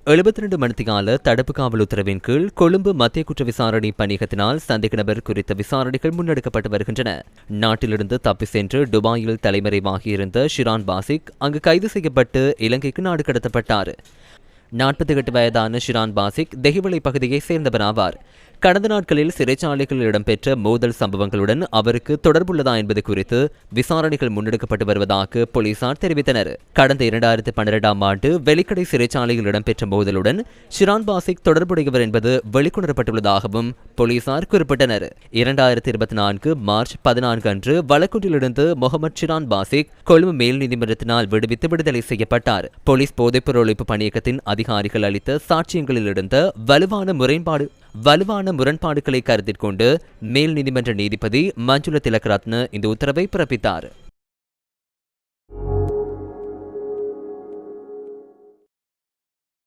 72 மணித்தியால தடுப்பு காவல் உத்தரவின் கீழ் கொழும்பு மத்திய குற்ற விசாரணை பணியகத்தினால் சந்தேக நபர் குறித்த விசாரணைகள் முன்னெடுக்கப்பட்டு வருகின்றன. நாட்டிலிருந்து தப்பி சென்று துபாயில் தலைமறைவாகியிருந்த ஷிரான் பாசிக் அங்கு கைது செய்யப்பட்டு இலங்கைக்கு நாடு கடத்தப்பட்டார். 48 வயதான ஷிரான் பாசிக் தெஹிவளை பகுதியைச் சேர்ந்தவராவார். கடந்த நாட்களில் சிறைச்சாலைகளில் இடம்பெற்ற மோதல் சம்பவங்களுடன் அவருக்கு தொடர்புள்ளதா என்பது குறித்து விசாரணைகள் முன்னெடுக்கப்பட்டு வருவதாக போலீசார் தெரிவித்தனர். கடந்த 2012ஆம் ஆண்டு வெலிக்கடை சிறைச்சாலையில் இடம்பெற்ற மோதலுடன் ஷிரான் பாசிக் தொடர்புடையவர் என்பது வெளிக்கொணரப்பட்டுள்ளதாகவும் போலீசார் குறிப்பிட்டனர். 2024 மார்ச் 14 அன்று வழக்கொன்றிலிருந்து முகமது ஷிரான் பாசிக் கொழும்பு மேல் நீதிமன்றத்தினால் விடுவித்து விடுதலை செய்யப்பட்டார். போலீஸ் போதைப்பொருள் ஒழிப்பு பணியகத்தின் அதிகாரிகள் அளித்த சாட்சியங்களில் இருந்த வலுவான முரண்பாடுகளை கருத்தில் கொண்டு மேல் நீதிமன்ற நீதிபதி மஞ்சுள திலகரத்ன இந்த உத்தரவை பிறப்பித்தார்.